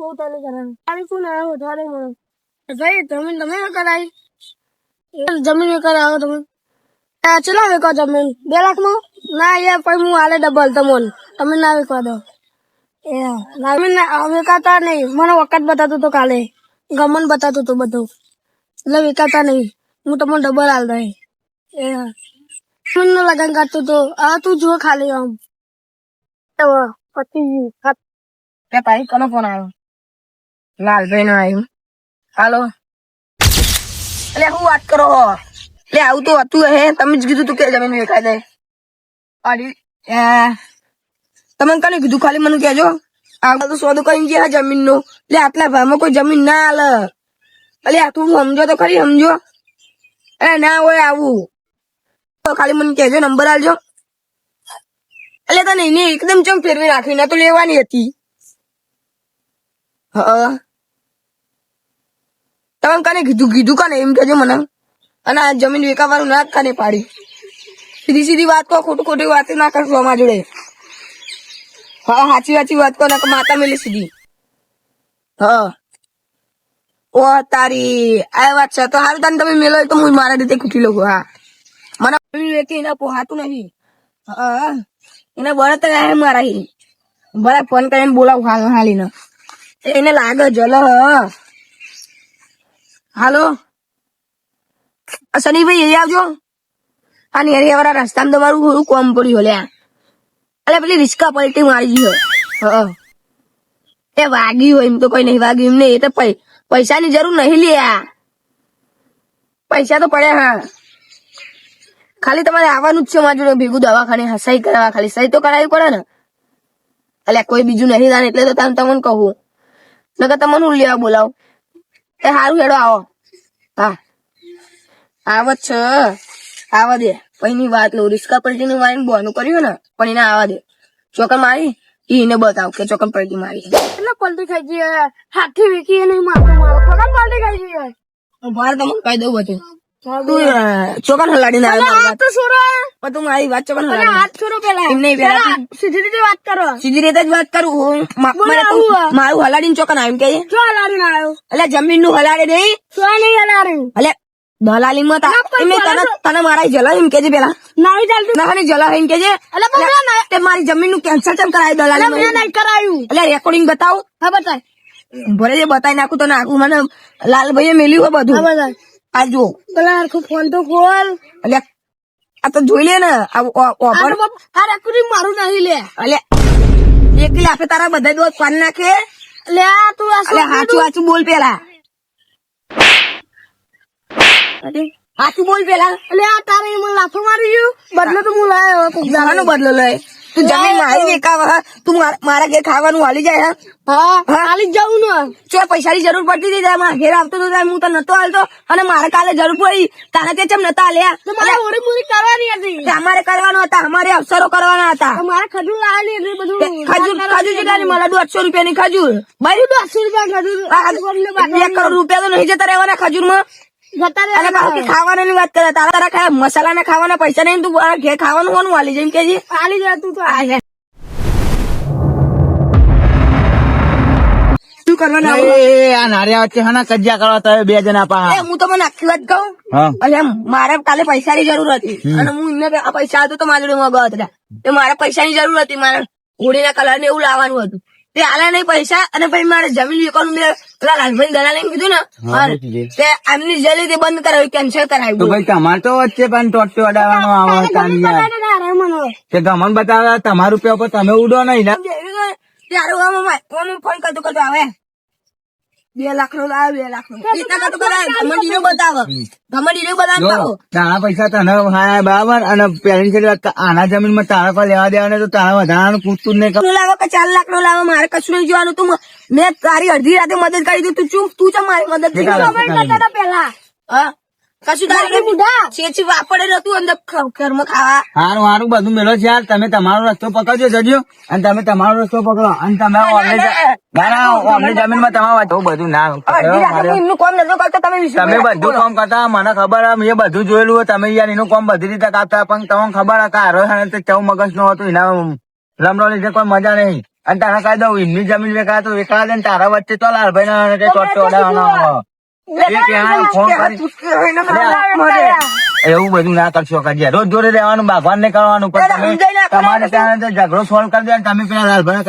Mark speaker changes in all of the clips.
Speaker 1: બહુ ચાલુ કરે તારી શું ના વધારે મળે ભાઈ જમીન તમે કરાવી જમીન કરાવો તમે ચલા વેકો જમીન 2 લાખમાં ના યાર પછી હું હાલે ડબલ તમને તમે ના વેકવા દો એ જમીન વેકાતા નહીં મને વખત બતાતું તો કાલે ગમન બતાતું તો બધું એટલે વેકાતા નહીં હું તમને ડબલ હાલ દઈ એ જમીન નું લગન કાઢતું તો આ તું જો ખાલી આમ પછી
Speaker 2: કે ભાઈ કોનો ફોન આવ્યો લાલભાઈ નો આવ્યો હાલો એટલે હું વાત કરો એટલે આવું તો હતું હે તમે જ કીધું તું કે જમીન વેચાઈ દે તમે કને કીધું ખાલી મને કહેજો આ તો સોદો કરીને ગયા જમીન નો એટલે આટલા ભાવમાં કોઈ જમીન ના હાલે એટલે તું સમજો તો ખરી સમજો એ ના હોય આવું તો ખાલી મને કહેજો નંબર આલજો એટલે તને એને એકદમ ચમ ફેરવી રાખી ના તો લેવાની હતી હા તમે કને કીધું કને એમ કેજો મને અને આ જમીન વેકાવાનું ના કને પાડી સીધી વાત કહો ખોટી વાત ના કરશો અમારા જોડે હા સાચી વાત કહો ના માતા મેલી સીધી હા ઓ તારી આ વાત છે તો હારું તને તમે મેલો તો હું મારા રીતે ખૂટી લઉં હા મને વેકી એના પોહાતું નહીં હા એને બળત મારા બરા ફોન કરીને બોલાવું હાલીને એને લાગે જલ હાલો શનિભાઈ એ આવજો આ નેરિયાવાળા રસ્તામાં તમારું થોડું કોમ પડ્યું લ્યા એટલે પેલી રિસ્કા પલટી મારી ગયો એ વાગ્યું હોય એમ તો કોઈ નહીં વાગ્યું એમ નહીં એ તો પૈસાની જરૂર નહીં લ્યા પૈસા તો પડ્યા હા ખાલી તમારે આવવાનું જ છે મારા જોડે ભેગું દવાખાને સહી કરાવવા ખાલી સહી તો કરાવી પડે ને એટલે કોઈ બીજું નહીં જાણે એટલે તો તમને કહું નકર તમને હું લેવા બોલાવ એ સારું હેડો આવો હા આવત છે આવા દે પહીની વાત લઉં રિસ્કા પલટી નું મારીને બોનું કર્યું ને પણ એને આવા દે ચોકન મારી એને બતાવ કે ચોકન પલટી મારી
Speaker 1: એટલે પલટી ખાઈ જઈએ હાથી વેકી નહીં મારતો ચોકન પલટી ખાઈ જઈએ
Speaker 2: ભાર તમને કહી દઉં બધું તું ચોકન હલાડીને આવ્યો તું મારી વાત ચોકન
Speaker 1: હાથ છોડો પેલા
Speaker 2: એમ નહીં પેલા
Speaker 1: સીધી રીતે વાત કરો
Speaker 2: સીધી રીતે જ વાત કરું મારું હલાડીને ચોકન આવ્યું કે
Speaker 1: શું હલાડીને આવ્યો
Speaker 2: એટલે જમીન નું હલાડે નહીં
Speaker 1: શું નહીં હલાડ્યું
Speaker 2: એટલે દલાલી માં તને મારા જલા એમ કેજે પેલા
Speaker 1: નહીં ચાલતું
Speaker 2: ના જલા એમ કેજે તે મારી જમીન નું કેન્સલ કેમ કરાયું દલાલી
Speaker 1: મેં નહીં કરાયું
Speaker 2: એટલે રેકોર્ડિંગ બતાવું
Speaker 1: હા બતાય
Speaker 2: ભલે જે બતાવી નાખું તો નાખું મને લાલભાઈએ મેલ્યું હોય બધું
Speaker 1: હા બતાય
Speaker 2: આ જો
Speaker 1: પેલા ફોન તો ખોલ
Speaker 2: એટલે આ તો જોઈ લે ને ઓફર
Speaker 1: આ રેકોર્ડિંગ મારું નહીં લે
Speaker 2: એટલે એકલી આપે તારા બધા દોસ્ત પાડી નાખે
Speaker 1: લે તું
Speaker 2: એટલે હાચું બોલ પેલા હાચું બોલ પેલા
Speaker 1: એટલે આ તારે મને લાફો મારી ગયું બદલો તો હું લાયો
Speaker 2: જવાનો બદલો લે તું જમીન મારી વેકાવ તું મારા ઘેર ખાવાનું હાલી જાય
Speaker 1: હા હાલી જ જવું ને
Speaker 2: ચો પૈસાની જરૂર પડતી હતી મારા ઘેર આવતો તો હું તો નતો હાલતો અને મારે કાલે જરૂર પડી તારે તે ચમ નતા હાલ્યા
Speaker 1: મારે ઓરી પૂરી કરવાની હતી
Speaker 2: અમારે કરવાનો હતા અમારે અવસરો કરવાના હતા
Speaker 1: મારે ખજૂર લાવેલી એટલે બધું
Speaker 2: ખજૂર જેટલાની મળે 150 રૂપિયાની ખજૂર
Speaker 1: ભાઈ 200 રૂપિયા ખજૂર
Speaker 2: 1 કરોડ રૂપિયા તો નહીં જતા રહેવાના ખજૂરમાં ખાવાના વાત કરે તારા ખાય મસાલા ના ખાવાના પૈસા નહીં તું ઘેર ખાવાનું કોનું હાલી જેમ કે
Speaker 1: હાલી જાય તું તો
Speaker 2: શું કરવાના
Speaker 3: આ નારિયા વચ્ચે હના કજિયા કરવા તો 2 જણા પા
Speaker 2: હું તો મને આખી વાત કહું એટલે મારે કાલે પૈસાની જરૂર હતી અને હું એમને આ પૈસા હતો તો મારા જોડે મગાવ હતા તો મારે પૈસાની જરૂર હતી મારે હોળીના કલર ને એવું લાવવાનું હતું તે આલા નહીં પૈસા અને પછી મારે જમીન વેચવાનું પેલા લાલભાઈ દલાલે કીધું ને તે આમની જલ્દી તે બંધ કરાવ્યું કેન્સલ કરાવ્યું
Speaker 3: તો ભાઈ તમારે તો વચ્ચે પણ ટોટો અડાવવાનો આવે કે ગમન બતાવે તમારા રૂપિયા ઉપર તમે ઉડો નહીં ને
Speaker 2: ત્યારે ફોન કરતો આવે 2 લાખ નો લાવે 2 લાખ નો ઘમંડીનો બતાવો
Speaker 3: તારા પૈસા તને હા બરાબર અને પેરેન્ટ આના જમીન માં તારા પર લેવા દેવાને તો તારા વધારાનું પૂછતું જ નહીં
Speaker 2: લાવો કે 4 લાખ નો લાવો મારે કશું નહીં જોવાનું તું મેં તારી અડધી રાતે મદદ કરી દીધું તું ચમ મારી મદદ
Speaker 1: પેલા
Speaker 2: હા કશું તારી છેછી વાપડે નતું અંદર ઘરમાં ખાવા
Speaker 3: હારું બધું મેલો છે યાર તમે તમારો રસ્તો પકડજો જજો અને તમે તમારો રસ્તો પકડો અને તમે ઓમની જમીન માં તમારે બધું ના
Speaker 2: એમનું કામ નતો કરતો
Speaker 3: તમે બધું કામ કરતા મને ખબર મેં બધું જોયેલું તમે યાર એનું કામ બધી રીતે કરતા પણ તમને ખબર કારો ચૌ મગજ નો હતું એના લમડો લીધે કોઈ મજા નહીં. અને તારા કહી દઉં એમની જમીન વેકાય તો વેકાવા દે ને તારા વચ્ચે તો લાલભાઈ ના કે ચોટો અડાવવાનો. એ કહેવાનું ફોન કરી એવું બધું ના કરશો કાજે. રોજ જોડે રહેવાનું, ભાગવાન નહીં કરવાનું. પણ તમે તમારે ત્યાં તો ઝઘડો સોલ્વ કરી દે ને તમે પેલા લાલભાઈ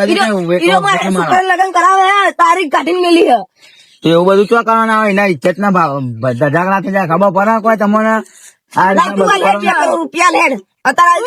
Speaker 2: લગ્ન કરાવે તારીખ કાઢીને મેલી હે.
Speaker 3: તો એવું બધું શું કરવાના હોય? એના ઇજ્જત ના ભાવ બધા ઝઘડા થઈ જાય. ખબર પડે કોઈ તમને આ રીતના બધું કરવાનું?
Speaker 2: રૂપિયા લેડ અત્યારે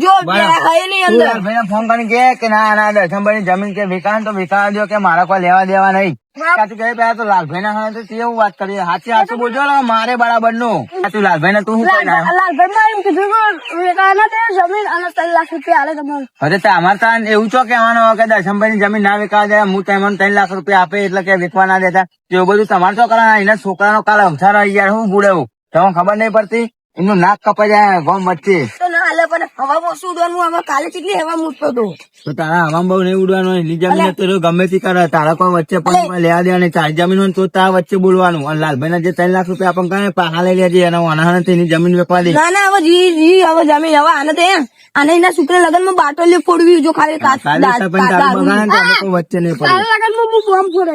Speaker 2: જો
Speaker 3: લાલભાઈને ફોન કરીને કે ના ના દર્શનભાઈ જમીન કે વેચાણ તો વેચાવા દો કે મારા કોઈ લેવા દેવા નહીં. સાચું કહે પેલા તો લાલભાઈ ના તો કેવું વાત કરીએ. સાચી સાચું બોલજો મારે બરાબર નું. તું લાલભાઈ ને તું શું કહી
Speaker 1: લાલભાઈ એમ કીધું કે વેચાવાના તે જમીન અને 3 લાખ રૂપિયા હાલે તમારે.
Speaker 3: અરે તો અમારે ત્યાં એવું છો કહેવાનું કે દર્શનભાઈ ની જમીન ના વેચવા દે, હું તમને 3 લાખ રૂપિયા આપે એટલે કે વેચવા ના દેતા. એવું બધું તમારે શું કરવાના? એના છોકરાનો કાલ અવસાર આવી યાર, હું ગુડેવું તમને ખબર નહીં પડતી? એમનું નાક કપાઈ જાય ગોમ વચ્ચે.
Speaker 2: તો ના હાલે પણ હવામાં શું ઉડવાનું? અમે કાલે કેટલી હવા મૂકતો હતો.
Speaker 3: તો તારા હવામાં બહુ નહીં ઉડવાનું. એની જમીન તો ગમે તે કરે. તારા કોઈ વચ્ચે પણ લેવા દેવા નહીં. તારી જમીન હોય તો તારા વચ્ચે બોલવાનું. અને લાલભાઈ ના જે 3 લાખ રૂપિયા આપણને પાહા લઈ લેજે એના વાના એની જમીન વેચવા દે.
Speaker 2: ના ના હવે હવે જમીન હવે આને તો આને એના છોકરા લગ્ન માં બાટોલી ફોડવી જો ખાલી
Speaker 3: વચ્ચે નહીં પડે.
Speaker 1: તારા લગનમાં હું બોમ્બ ફોડે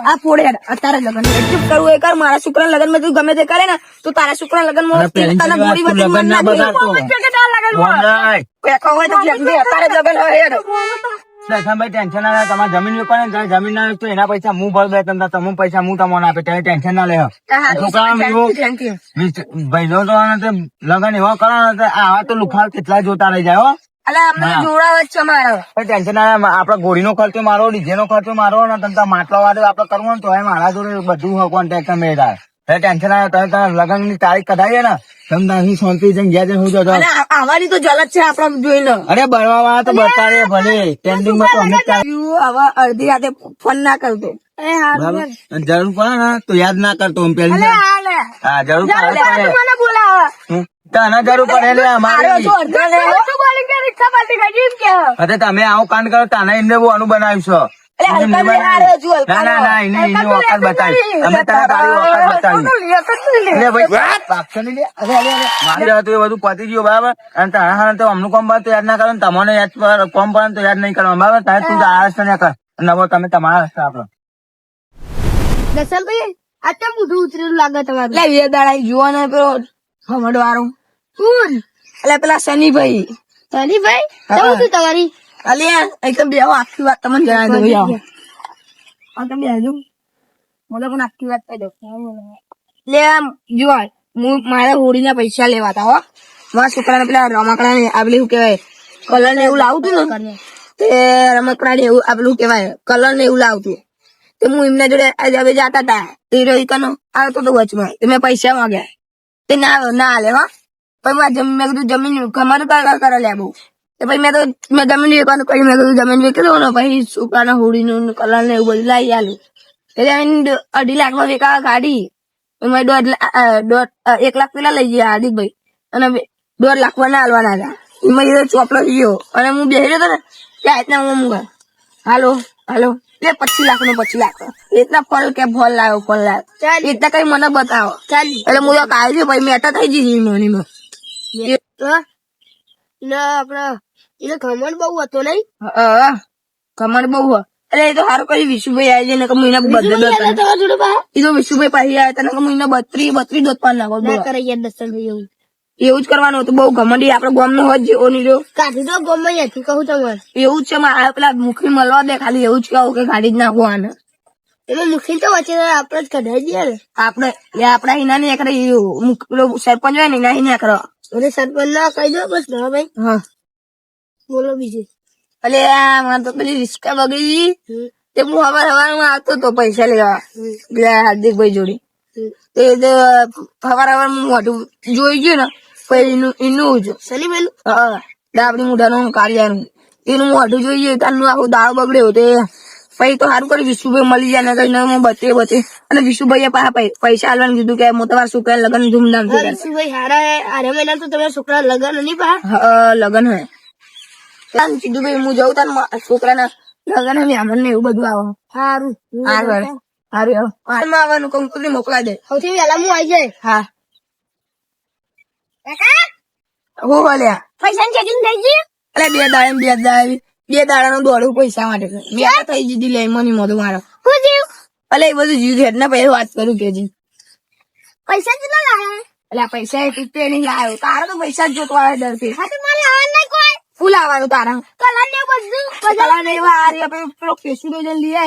Speaker 2: આ ફોડે તારા લગ્ન ચૂપ કરવું એ કર. મારા છોકરા લગ્ન માં તું ગમે તે કરે ને તો તારા છોકરા લગ્ન માં તને ગોળી વધી મન ના દે. પેકો હોય તો ફેંક દે. તારે લગ્ન હોય હેડ.
Speaker 3: દર્શનભાઈ ટેન્શન ના લે. તમારે જમીન વેચવાની ને જમીન ના વેચતો એના પૈસા હું ભર દે. તમે પૈસા હું તમને આપે. તમે ટેન્શન ના લે. છોકરા ભાઈ જો તો લગન એવો કરવાનો આવા તો લુખાર કેટલા જોતા રહી જાય. હો
Speaker 2: અલા અમને જોડાવ જ છે મારો.
Speaker 3: ટેન્શન ના લે. આપડે ઘોડીનો ખર્ચો મારો, ડીજે નો ખર્ચો મારો ને તમે માટલા વાળો આપડે કરવું તો મારા જોડે બધું કોન્ટેક્ટ મેળાય. ટેન્શન ના લે. તમે લગન ની તારીખ કઢાવીએ ને તમે અહીં શાંતિ જઈને ગયા છે. હું જો
Speaker 2: આવવાની તો જલત છે આપડે જોઈને.
Speaker 3: અરે બળવા વાળા તો બતાવે ભલે ટ્રેન્ડિંગ માં તો અમે
Speaker 2: હવે અડધી રાતે ફોન ના કરતો.
Speaker 3: બરાબર. જરૂર પડે ને તો યાદ ના કરતો. પેલી હા જરૂર પડે.
Speaker 1: મને બોલાવે
Speaker 3: તને જરૂર પડે એટલે અમારે
Speaker 1: રિક્ષા પાર્ટી કાઢી કે
Speaker 3: અરે તમે આવું કાંડ કરો તને એમને બહુ અનુ બનાવીશો. ના ના ના એની વખત બતાવી અમે તારા તારી વખત બતાવી. મારી હતું એ બધું પતી ગયું બરાબર. અને તારા તો અમનું કામ તો યાદ ના કરો ને તમને યાદ કોમ પડે તો યાદ નહીં કરવાનું બરાબર. તારે તું આ રસ્તા ના કર નવો તમે તમારા રસ્તા આપડો.
Speaker 1: દર્શનભાઈ આ તો બધું ઉતરેલું લાગે તમારું.
Speaker 2: એટલે બે દાડા જોવા ને પેલો હમડ વાળો
Speaker 1: કોણ?
Speaker 2: એટલે પેલા શનિભાઈ.
Speaker 1: ધનીભાઈ કેવું છું તમારી?
Speaker 2: અલ્યા એકદમ બે આખી વાત તમને જણાવી દઉં. તમે હજુ મને પણ આખી વાત કહી દઉં. એટલે આમ જો હું મારા હોળીના પૈસા લેવાતા હો. મારા છોકરાને પેલા રમકડા ને આ પેલું કેવાય કલર ને એવું લાવતું ને તે રમકડા ને એવું આ પેલું કેવાય કલર ને એવું લાવતું. તે હું એમના જોડે હવે જતા હતા તે રોહિકાનો આવતો હતો વચમાં. મેં પૈસા માંગ્યા તે ના હાલે હો. પછી મેં કીધું જમીન અમારું કર લે બહુ. પછી મેં જમીન વેચવાનું કહ્યું. મેં કીધું જમીન વેચી દઉં ને પછી છોકરાના હોળીનું કલર ને એવું બધું લાવી આલું. એટલે 2.5 લાખમાં વેકાવા ગાડી. 1 લાખ પેલા લઈ ગયા હાર્દિકભાઈ અને 1.5 લાખ ના હાલવાના હતા. એમાં ચોપડો ગયો અને હું બેસી રહ્યો હતો ને ત્યાં એટલા હું હાલો હાલો એટલે 25 લાખ નો 25 લાખ એટલા ફળ કે ફળ લાવ્યો એટલા કઈ મને બતાવો. એટલે હું તો કાઢી દઉં પછી મેટા થઈ જઈ મોનીમાં.
Speaker 1: આપડે એટલે ઘમંડ બહુ હતો નઈ.
Speaker 2: કમર બહુ એટલે એ તો સારું કરી વિશુભાઈ આવી જાય ને મહિના બદલે એ તો વિશુભાઈ પાછી આવ્યા હતા મહિના 32 દોત પાન નાખો.
Speaker 1: દર્શનભાઈ એવું
Speaker 2: એવું જ કરવાનું હતું. બહુ ઘમંડી આપડે ગામ નો હોત જેવો નહીં રહ્યો.
Speaker 1: કાઢી દો ગમે ત્યાંથી કહું તમારે.
Speaker 2: એવું જ છે મારા પેલા મુખી મળવા દે ખાલી એવું જ કહું કે ગાડી જ નાખો આને.
Speaker 1: એમાં મુખી તો વચ્ચે આપડે જ કઢાઈ દઈએ ને.
Speaker 2: આપડા હિના ને એકડે સરપંચ હોય ને એના હિના કરો.
Speaker 1: અરે સરપંચ ના કહી દો બસ ના ભાઈ.
Speaker 2: હા
Speaker 1: બોલો બીજું.
Speaker 2: એટલે મારે તો પેલી રિસ્કા બગડી તે હું હવારમાં આવતો હતો પૈસા લેવા પેલા હાર્દિકભાઈ જોડે. તે હવાર મોઢું જોઈ ગયું ને પછી એનું જ
Speaker 1: સલીમ
Speaker 2: ડાબડી મોઢાનું કાર્યનું એનું મોઢું જોઈ ગયું તારનું આખું દાળ બગડ્યો. તે પછી તો સારું કરી વિશુભાઈ મળી જાય ને કઈ બચે અને વિશુભાઈએ પૈસા આલવાનું કીધું કે હું તમારા છોકરા લગ્ન ધૂમધામ થી
Speaker 1: વિશુભાઈ હારા મહિના તો તમારા છોકરા લગ્ન નહીં પા
Speaker 2: લગ્ન હે કીધું ભાઈ હું જઉં તાર છોકરાના લગ્ન હે અમને ને એવું બધું આવો.
Speaker 1: સારું
Speaker 2: સારું આવવાનું કંકોત્રી મોકલા દે.
Speaker 1: સૌથી વહેલા હું આવી જાય.
Speaker 2: હા
Speaker 1: કાકા
Speaker 2: હું બોલ્યા
Speaker 1: પૈસા ચેકિંગ થઈ ગયું.
Speaker 2: અલે 2 દાડાનું દોડું પૈસા માટે મેં તો થઈ જીધી લે મની મોઢું મારો
Speaker 1: હું જીવ
Speaker 2: અલે એ બધું જીવ હેડ ના પછી વાત કરું કે જી
Speaker 1: પૈસા કેટલા લાયા
Speaker 2: એટલે આ પૈસા એ ટીપે નહીં લાવ્યો તારા તો પૈસા જ જોતો આવે ડરથી
Speaker 1: હા તો મારે આવવાનું નહીં કોઈ
Speaker 2: ફૂલ આવવાનું તારા
Speaker 1: કલર ને બધું
Speaker 2: કલા નહીં વાર પેલો કેસુ લઈ લઈએ